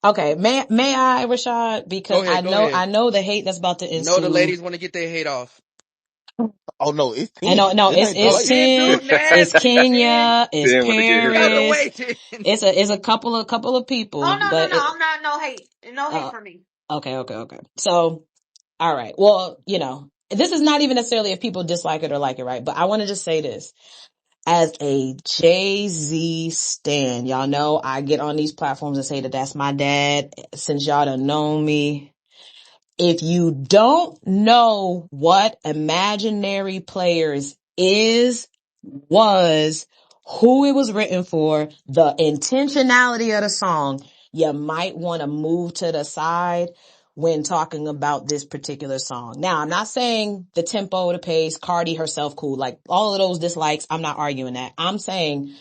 Okay, may I, Rashad? Because Go ahead. I know the hate that's about to No, the ensue. ladies want to get their hate off. Oh no, it's And no, 10. no, This ain't Oh, it's polite. 10 too? 10, it's Nasty. 10. Kenya, it's Then want to get Get his out of hate the off. way, Paris, 10. it's a couple of Oh people, no, no, but no. I'm not no hate. No hate uh, for me. okay. So, all right. Well, this is not even necessarily if people dislike it or like it, right? But I want to just say this. As a Jay-Z stan, y'all know I get on these platforms and say that that's my dad since y'all done known me. If you don't know what imaginary players was, who it was written for, the intentionality of the song, you might want to move to the side when talking about this particular song. Now, I'm not saying the tempo, the pace, Cardi herself cool, like all of those dislikes, I'm not arguing that. I'm saying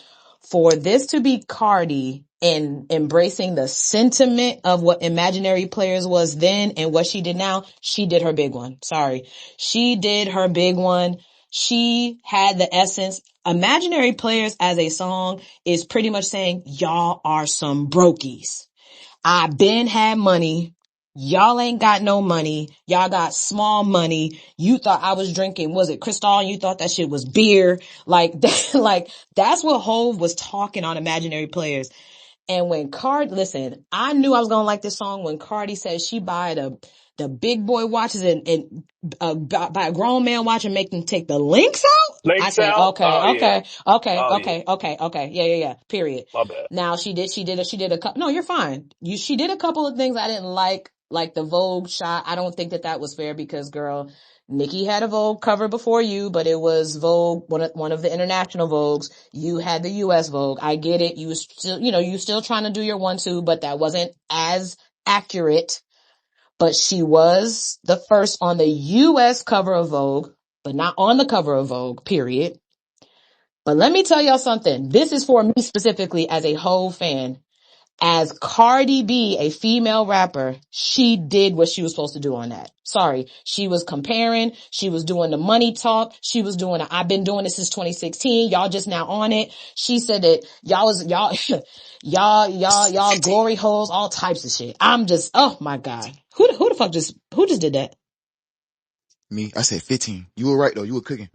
for this to be Cardi and embracing the sentiment of what imaginary players was then and what she did now, she did her big one. Sorry. She did her big one. She had the essence. Imaginary players as a song is pretty much saying y'all are some brokies. I been had money. Y'all ain't got no money. Y'all got small money. You thought I was drinking, was it Cristal? And you thought that shit was beer. Like, like, that's what Hove was talking on Imaginary Players. And when listen, I knew I was gonna like this song when Cardi said she buy the big boy watches and buy a grown man watch and make them take the links out. I Links said, out? okay, Oh yeah. okay, okay, Oh yeah. okay, okay, okay. Yeah. Period. My bad. Now she did a couple, no, you're fine. She did a couple of things I didn't like the Vogue shot. I don't think that was fair because girl, Nikki had a Vogue cover before you, but it was Vogue, one of the international Vogues. You had the US Vogue. I get it. You still, you still trying to do your 1-2, but that wasn't as accurate. But she was the first on the US cover of Vogue, but not on the cover of Vogue, period. But let me tell y'all something. This is for me specifically as a whole fan. As Cardi B, a female rapper, she did what she was supposed to do on that. Sorry. She was comparing. She was doing the money talk. She was doing I've been doing this since 2016. Y'all just now on it. She said that y'all glory holes, all types of shit. I'm just, oh my God. Who the fuck who just did that? Me, I said 15. You were right though. You were cooking.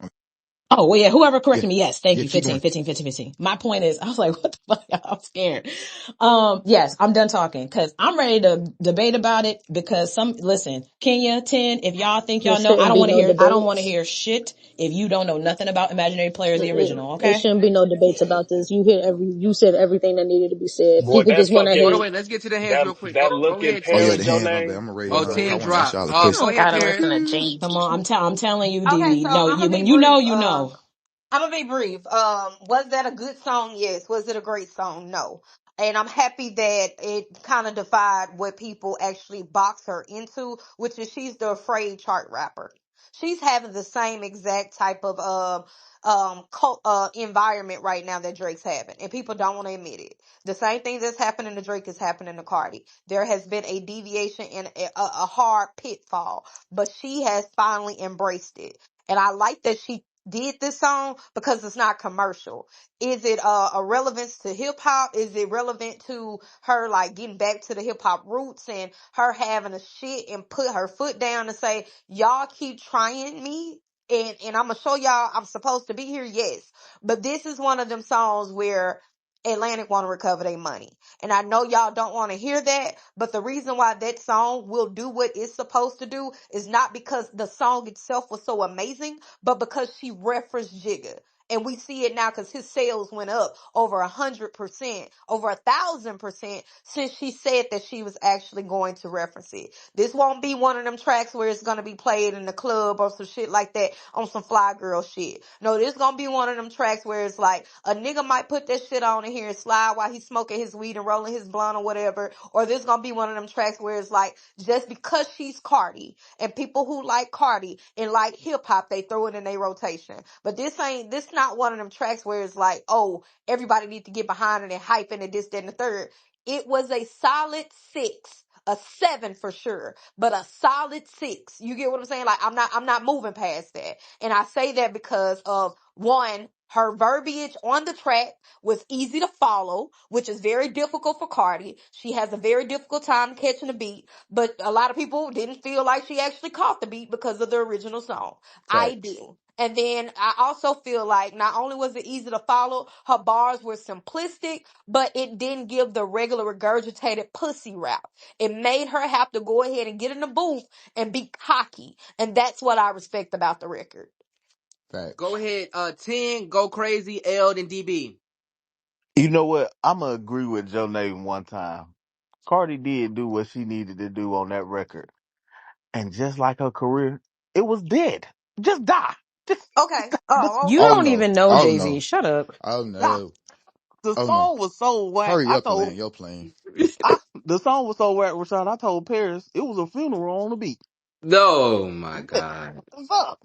Oh, well, yeah, whoever Yeah. corrected me, yes, thank Yeah, you, keep 15, going. 15, 15, 15. My point is, I was like, what the fuck, I'm scared. Yes, I'm done talking, cause I'm ready to debate about it because listen, Kenya, 10, if y'all think There y'all know, shouldn't be no I don't want to debates. hear shit if you don't know nothing about Imaginary Players, the original, It okay? shouldn't be no debates about this. You said everything that needed to be said. Boy, People that just want to Hold on, fucking hate. wait. Let's get to the hands that real quick. that Go look ahead, Oh yeah, 10. impaired the your hand, my bad. name. I'm gonna raise Oh, my hand. I 10 want to ask drop. y'all a Go question. ahead, Gotta Paris. listen to Gene. Come on, I'm telling you, Okay, DB. so No, I'm gonna be when you know, brief. you know. I'm gonna be brief. Was that a good song? Yes. Was it a great song? No. And I'm happy that it kind of defied what people actually box her into, which is she's the afraid chart rapper. She's having the same exact type of cult, environment right now that Drake's having, and people don't want to admit it. The same thing that's happening to Drake is happening to Cardi. There has been a deviation and a hard pitfall, but she has finally embraced it. And I like that she did this song because it's not commercial. Is it a relevance to hip hop? Is it relevant to her like getting back to the hip hop roots and her having a shit and put her foot down and say, y'all keep trying me and I'm gonna show y'all I'm supposed to be here? Yes. But this is one of them songs where Atlantic want to recover their money. And I know y'all don't want to hear that, but the reason why that song will do what it's supposed to do is not because the song itself was so amazing, but because she referenced Jigga. And we see it now because his sales went up over 100%, over 1,000% since she said that she was actually going to reference it. This won't be one of them tracks where it's going to be played in the club or some shit like that on some fly girl shit. No, this going to be one of them tracks where it's like a nigga might put that shit on in here and slide while he's smoking his weed and rolling his blunt or whatever. Or this going to be one of them tracks where it's like just because she's Cardi and people who like Cardi and like hip hop, they throw it in their rotation. But this not one of them tracks where it's like, oh, everybody need to get behind it and hyping it, this, that, and the third. It was a solid 6. A 7 for sure, but a solid 6. You get what I'm saying? Like I'm not moving past that. And I say that because of one, Her verbiage on the track was easy to follow, which is very difficult for Cardi. She has a very difficult time catching the beat, but a lot of people didn't feel like she actually caught the beat because of the original song. I Facts. do. And then I also feel like not only was it easy to follow, her bars were simplistic, but it didn't give the regular regurgitated pussy rap. It made her have to go ahead and get in the booth and be cocky. And that's what I respect about the record. Facts. Go ahead, 10, go crazy, L and DB. You know what? I'm gonna agree with Jonee one time. Cardi did do what she needed to do on that record, and just like her career, it was dead. Just die. Just Okay. the Oh, You Oh okay. don't no. even know Oh Jay-Z. no. Shut up. Oh die. no. The Oh no. song was so whack. Hurry up, Elaine. You're playing. The song was so whack, Rashad. I told Paris it was a funeral on the beat. No, my God. Fuck.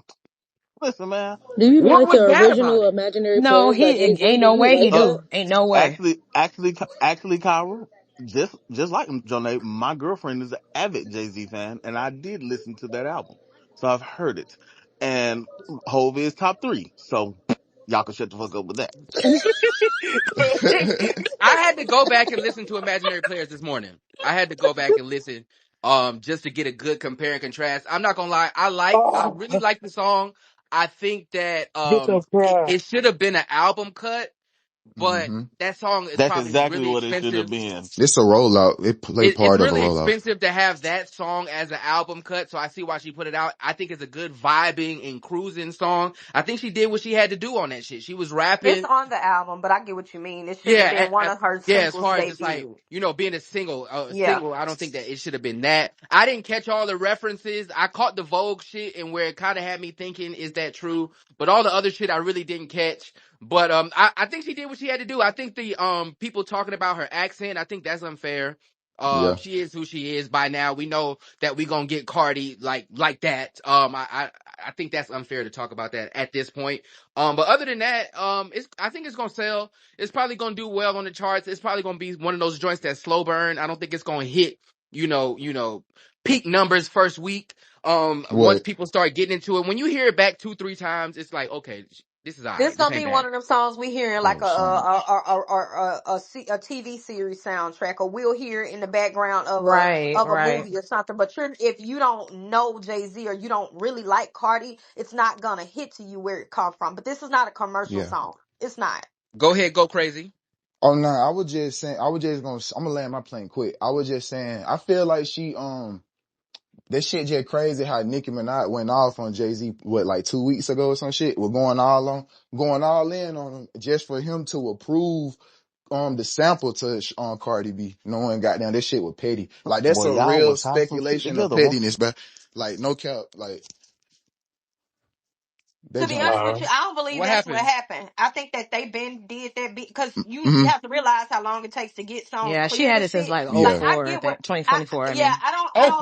Listen, man. Do you even What like the was bad about original it? imaginary No, players by he Jay Z? ain't Do no you way he like that? do. Ain't no way. Actually, Kyra, just like Jonee, my girlfriend is an avid Jay-Z fan, and I did listen to that album. So I've heard it. And Hove is top 3. So y'all can shut the fuck up with that. I had to go back and listen to Imaginary Players this morning. I had to go back and listen, just to get a good compare and contrast. I'm not gonna lie, I Oh, really like the song. I think that, get your it cry. should have been an album cut, but hmm that song is That's probably exactly really what it should have expensive. been. It's a rollout. It play It's part of a really rollout. expensive to have that song as an album cut, so I see why she put it out. I think it's a good vibing and cruising song. I think she did what she had to do on that shit. She was It's rapping. on the album, but I get what you mean. It shouldn't have Yeah, been one of her yeah. As singles far as just like, debut. being a Yeah. single, I don't think that it should have been that. I didn't catch all the references. I caught the Vogue shit and where it kind of had me thinking, is that true? But all the other shit I really didn't catch. But I think she did what she had to do. I think the people talking about her accent, I think that's unfair. Yeah. She is who she is by now. We know that we gonna get Cardi like that. I think that's unfair to talk about that at this point. But other than that, I think it's gonna sell. It's probably gonna do well on the charts. It's probably gonna be one of those joints that slow burn. I don't think it's gonna hit, peak numbers first week. Once What? people start getting into it, when you hear it back 2-3 times, it's like, okay, this is This alright. This gonna ain't be one bad. of them songs we hear in like Oh, Sonic. a TV series soundtrack, or we'll hear in the background of a Right, of a right. movie or something. But if you don't know Jay Z or you don't really like Cardi, it's not gonna hit to you where it comes from. But this is not a commercial Yeah. song. It's not. Go ahead, go crazy. Oh no, I was just saying. I'm gonna land my plane quick. I was just saying. I feel like that shit just crazy how Nicki Minaj went off on Jay Z, what, like 2 weeks ago or some shit. We're going all in on him just for him to approve the sample to Cardi B, knowing goddamn this shit was petty. Like that's Boy, a y'all real was hot some shit speculation of together, boy. pettiness, but like no cap, like To that be junk was. honest with you, I don't believe What that's what happened? happened. I think that they been did that because you Mm-hmm. have to realize how long it takes to get songs Yeah, she cleared had and it since shit. like Like Yeah. I '04, I get what think. 2024, I yeah, mean. I don't Oh,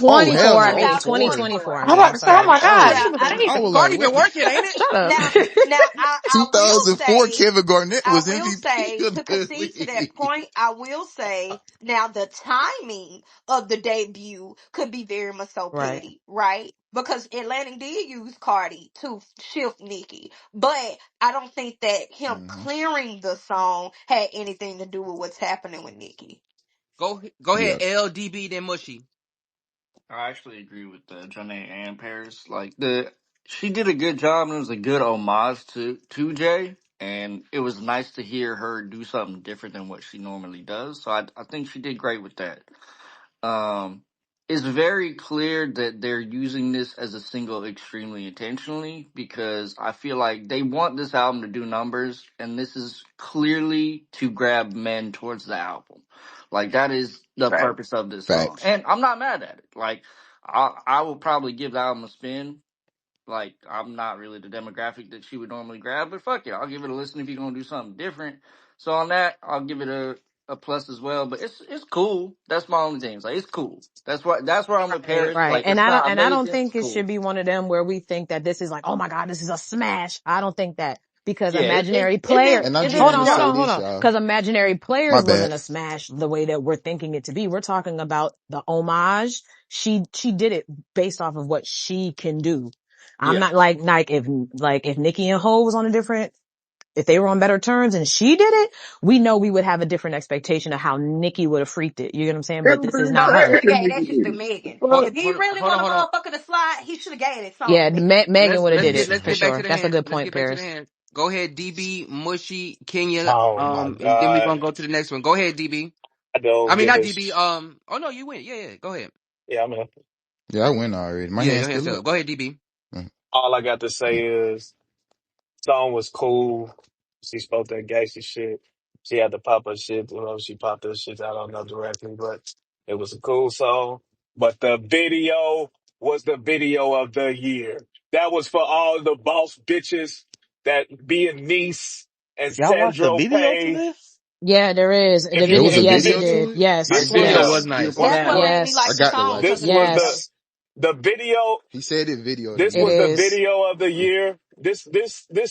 Oh hell 2024, I no, mean. oh four. 2024, I I'm mean. about I'm to say, oh sorry. my God, yeah, she Oh, was I I damn. was like, Cardi been what the working, ain't it? Shut up. now I will 2004 say Kevin Garnett I was will MVP say of to the concede to that league. point, I will say now the timing of the debut could be very much so Right. petty, right? Because Atlantic did use Cardi to shift Nicki, but I don't think that him hmm clearing the song had anything to do with what's happening with Nicki. Go ahead, Yeah. LDB then Mushy. I actually agree with Jonee and Paris. Like she did a good job, and it was a good homage to Jay. And it was nice to hear her do something different than what she normally does. So I think she did great with that. Um, it's very clear that they're using this as a single extremely intentionally because I feel like they want this album to do numbers, and this is clearly to grab men towards the album. Like that is the purpose of this song, Facts. and I'm not mad at it. Like I will probably give the album a spin. Like I'm not really the demographic that she would normally grab, but fuck it, I'll give it a listen if you're gonna do something different. So on that, I'll give it a plus as well. But it's cool. That's my only thing. It's like it's cool. That's where I'm with Right. Paris. Right. Like it's not And I don't amazing. It's think it cool. should be one of them where we think that this is like, oh my God, this is a smash. I don't think that because Yeah, imaginary it player, didn't And I'm it just hold didn't on, gonna hold say on, show. hold this, on. y'all. Cause imaginary My players bad. wasn't a smash the way that we're thinking it to be. We're talking about the homage. She did it based off of what she can do. I'm Yeah. not like if Nicki and Ho was on a different if they were on better terms and she did it, we know we would have a different expectation of how Nicki would have freaked it. You get what I'm saying? It But was this is No, not he her. should have disaster gave that nigga shit did to it. Megan. Fuck. If he really Hold on, want a hold on. motherfucker to slide, he should have gave that song Yeah, to Megan. Megan would have Let's did get it let's for get back to sure. the That's a hand. good Let's point, get back to the Paris. hand. Go ahead, DB, Mushy, Kenya. Oh my And then we're God. gonna go to the next one. Go ahead, DB. I I don't mean give not a DB. Oh no, you went. Yeah. Go ahead. yeah, I mean, Yeah, I win already. My Yeah, hand's your hand's still still up. up. Go ahead, DB. Mm, all I got to say mm. is song was cool. She spoke that gangster shit. She had to pop her shit, she popped her shit, I don't know directly, but it was a cool song. But the video was the video of the year. That was for all the boss bitches that be in Nice and Y'all watched the Sandro video to Pay. this? Yeah, there is If the There you, was video. a if Yes, we video this, did. to it? Yes, The this I was video got the, you. was yes, nice. That's what Wow. made me I like yes, the got to song watch because it. this of the was yes. the video. He said it videoed it, This It man. was the is. video of the year. This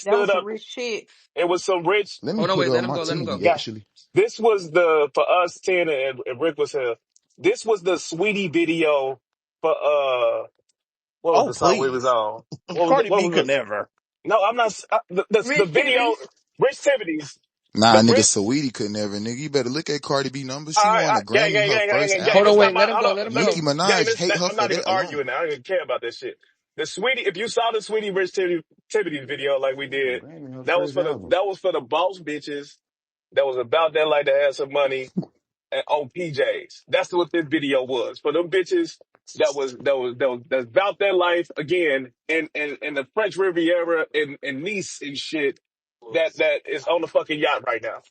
that was stood some up. rich shit. It was some rich. Let me Hold on, put wait, her on let him my go, let him go. team, Guy, actually. this was the for us Tina and Rick was here. This was the sweetie video for what was Oh, the song we was please. on? Cardi What B was could it? never. No, I'm not. The Rich video Tivities. Rich Tivities. Nah, The nigga, Rich. Saweetie could never, nigga. You better look at Cardi B numbers. All She right, won a gang, Grammy gang, her gang, gang, first gang, gang. Hold on, This album. not wait, my. let him Hold go, on. let him Let me. Nicki go. Gang, Minaj hate her I'm for not even that alone. arguing now. I don't even care about this shit. The sweetie. If you saw the sweetie Rich Tivities video like we She won a did, Grammy her first album. that was for the boss bitches. That was about that like to have some money and on PJs. That's what this video was for them bitches. That's about their life again in the French Riviera in Nice and shit. That is on the fucking yacht right now.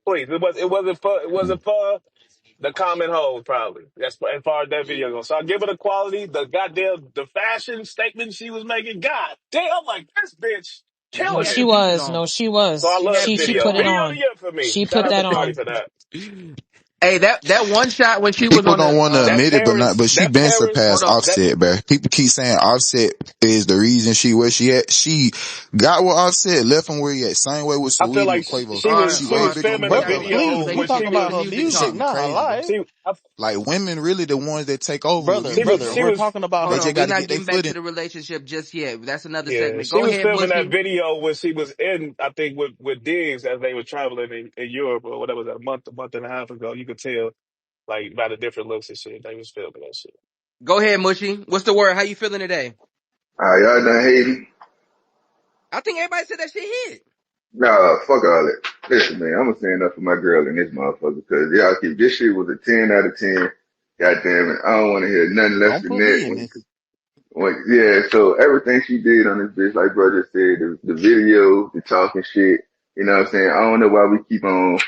Please, it wasn't for the common hole probably. That's as far as that video goes. So I give it a quality. The fashion statement she was making. God damn, like this bitch And she killing had She it. them pieces was. on. No, she So I was. She love had the them She video. pieces put it on. Video of the on. year for me. She Shout put out to that Cardi on. for that. Hey, that one shot when she was People on don't the want to admit it, but she That been Paris, hold surpassed on. that Offset, bruh. People keep saying Offset is the reason she where she at. She got with Offset, left from where he at. Same way with I feel Saweetie like with Quavo. She she All way was right, bigger on filming the we got Quavo. to Like, let video Please, we let when you she talking let about the was her music this music, shit talk. be not her crazy, bro. life. she Like women really the ones that take over with Brother, music, brother, bro. she we're was talking about They her. just Hold on, got we're to not get their getting back foot to in. the relationship just yet. That's another yeah, segment. she Go was ahead, filming that Mushy. video when she was in, I think, with Diggs as they were traveling in Europe or whatever, that a month and a half ago. You could tell, like, by the different looks and shit. They was filming that shit. Go ahead, Mushy. What's the word? How you feeling today? Y'all done hating? I think everybody said that shit hit. Nah, fuck all that. Listen, man, I'm gonna stand up for my girl in this motherfucker because y'all keep this shit was a 10 out of 10. God damn it. I don't want to hear nothing less Don't than put me that in when this. yeah, so everything she did on this bitch, like brother said, the video, the talking shit, you know what I'm saying? I don't know why we keep on,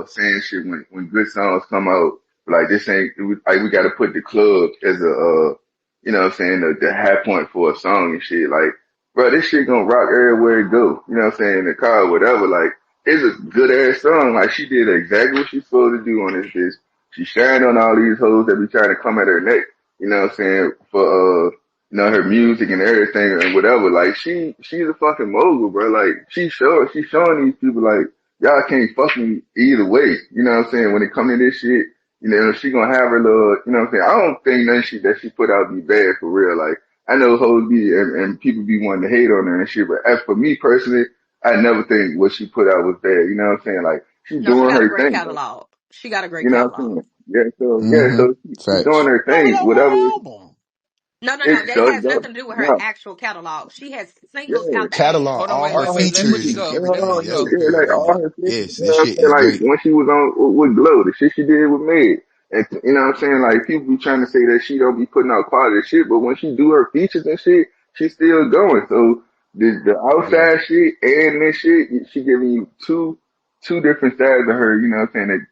saying shit when good songs come out. Like this ain't, like we gotta put the club as a, you know what I'm saying, the high point for a song and shit. Like, bro, this shit gonna rock everywhere it go. You know what I'm saying? In the car, whatever. Like, it's a good ass song. Like she did exactly what she's supposed to do on this bitch. She shined on all these hoes that be trying to come at her neck. You know what I'm saying? For, her music and everything and whatever. Like she's a fucking mogul, bro. Like she's showing these people like y'all can't fuck me either way. You know what I'm saying? When it come to this shit, she gonna have her little, you know what I'm saying? I don't think none shit that she put out be bad for real. Like I know hoes be and people be wanting to hate on her and shit, but as for me personally, I never think what she put out was bad. You know what I'm saying? Like she's No, she doing got a her great thing. catalog. She got a great You know what I'm catalog. saying? Yeah, Mm-hmm. so she's doing Facts. her Only thing, got one whatever. album. No. It That does, has nothing to do with her no, actual catalog. She has singles yeah. out the ass. Catalog, Hold on, all wait, her wait, All her wait. Let Mushy features features, and go. Let everything. Mushy yeah, That's go. what yeah, girl like bring all it. her features, Yes, you this know what I'm shit saying? is Like great. when she was on with Glow, the shit she did with Meg, and you know what I'm saying? Like people be trying to say that she don't be putting out quality shit, but when she do her features and shit, she's still going. So the Yeah. outside shit and this shit, she giving you two different sides of her, you know what I'm saying?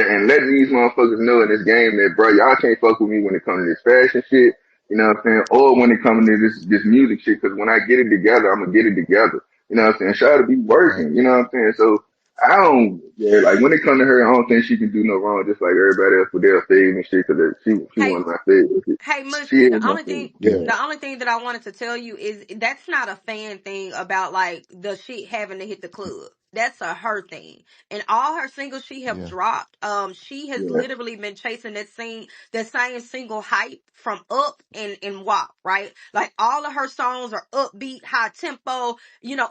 And letting these motherfuckers know in this game that, bro, y'all can't fuck with me when it comes to this fashion shit, you know what I'm saying? Or when it comes to this music shit, cause when I get it together, I'm gonna get it together. You know what I'm saying? Try to be Right. working, you know what I'm saying? So I don't, yeah, like when it comes to her, I don't think she can do no wrong, just like everybody else with their faves and shit, cause she Hey, one of my favorites. hey, She Mushy. is my favorite. Yeah. Yeah. The only thing that I wanted to tell you is that's not a fan thing about like the shit having to hit the club. That's a her thing. And all her singles she have Yeah. dropped, she has Yeah. literally been chasing that same single hype from Up and WAP, right? Like all of her songs are upbeat, high tempo,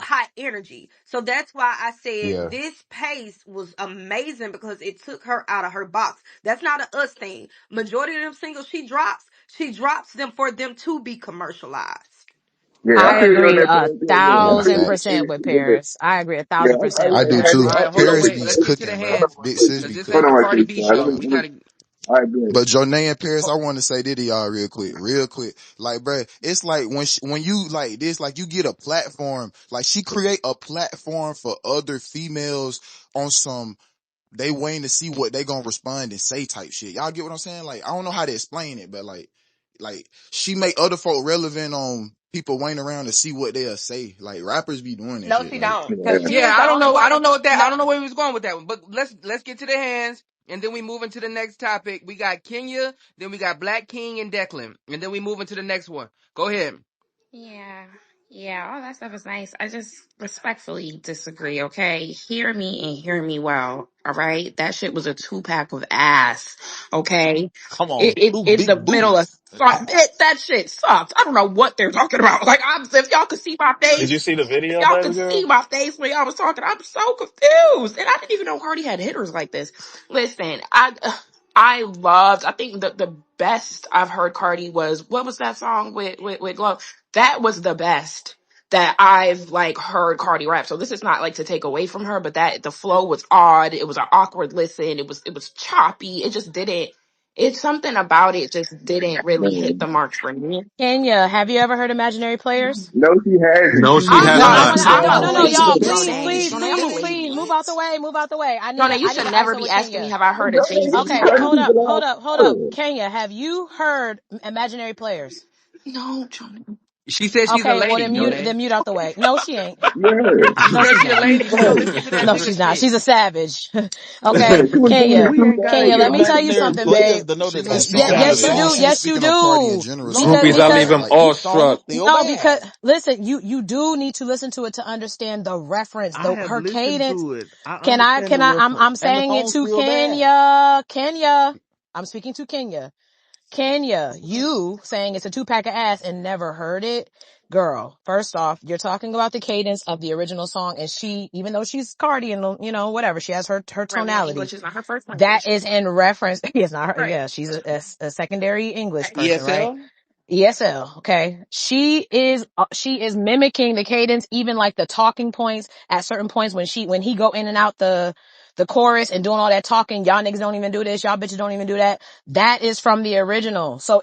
high energy. So that's why I said Yeah. this pace was amazing because it took her out of her box. That's not a us thing. Majority of them singles she drops them for them to be commercialized. Yeah, I I feel you on agree that a part. Yeah. I feel thousand you. Facts. percent with Yeah, Paris. I agree a yeah, thousand percent I with do that. too. All right, hold on, Paris wait. be Let's get to the cooking, bro. hands Big sis because be this ain't hold the on cooking. right Cardi quick. B So show. We gotta. all right, good. But Jonee and Paris, I want to say this to y'all real quick. Like, bruh, it's like when you like this, like you get a platform, like she create a platform for other females on some, they waiting to see what they gonna respond and say type shit. Y'all get what I'm saying? Like, I don't know how to explain it, but like she make other folk relevant on people waiting around to see what they'll say. Like rappers be doing that No, shit. she Like, don't. Because Yeah. she Yeah, is the I don't only know. I one. don't know if that. No, I don't know where he was going with that one. But let's get to the hands, and then we move into the next topic. We got Kenya, then we got Black King and Declan, and then we move into the next one. Go ahead. Yeah, yeah, all that stuff is nice. I just respectfully disagree, okay? Hear me and hear me well, all right? That shit was a two-pack of ass, okay? Come on, It two in big the middle of booties. that shit sucks. I don't know what they're talking about. Like, if y'all could see my Did face, you see the if video, y'all baby could see girl? my face when y'all was talking, I'm so confused. And I didn't even know Cardi had hitters like this. Listen, I think the best I've heard Cardi was, what was that song with Glow? That was the best that I've like heard Cardi rap. So this is not like to take away from her, but that the flow was odd. It was an awkward listen. It was choppy. It just didn't. It's something about it just didn't really hit the mark for me. Kenya, have you ever heard Imaginary Players? No, she hasn't. No, She she needs I'm to has no, listen I'm to not. gonna, it. I know, I'm a no, no, lady, y'all, please, Jonee. please, Jonee, I'm a please, lady. please, move out the way, move out the way. Jonee, you I should need to never answer be with asking me, Kenya. have I heard a Bro, Jay Z Okay, song? let me get off. hold up. Kenya, have you heard Imaginary Players? No, Jonee. She said she's a Okay, well lady, then Jonah. mute out the way. No, she ain't. Yeah. She No, said she's she a not. lady, so let's get to that No, nigga she's not. shit. She's a savage. Okay, She was born in Kenya, We ain't gotta Kenya, hear let me 2005. tell you imaginary something, babe. players to know she that was that's Yeah, speaking on the yes, you Savage. song. do. She was Yes, you speaking on Cardi in do. general. So Because like, Groupies are because leaving like, this awestruck. song still no, because bad. listen, you do need to listen to it to understand the reference, I the have her listened cadence. to it. I Can I? understand the Can I? reference, I'm and the saying it song's to still bad. Kenya. Kenya. I'm speaking to Kenya. Kenya, you saying it's a two-pack of ass and never heard it? Girl, first off, you're talking about the cadence of the original song, and she, even though she's Cardi and, whatever, she has her Really, my tonality. English is not her first That language. is in reference, it's not her, Right. yeah, she's a secondary English Right. person, right? ESL. ESL, okay. She is mimicking the cadence, even like the talking points at certain points when he go in and out the chorus and doing all that talking. Y'all niggas don't even do this. Y'all bitches don't even do that. That is from the original. So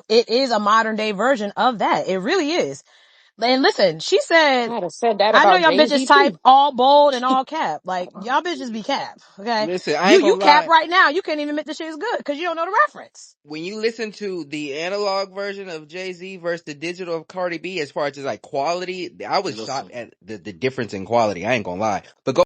it is a modern day version of that. It really is. And listen, she said, I'd have said that I know about y'all Jay bitches Z type too. all bold and all cap. Like y'all bitches be cap. Okay. Listen, I You, ain't you gonna cap lie. right now. You can't even admit the shit is good because you don't know the reference. When you listen to the analog version of Jay-Z versus the digital of Cardi B, as far as just like quality, I was shocked Listen. at the difference in quality. I ain't gonna lie. But go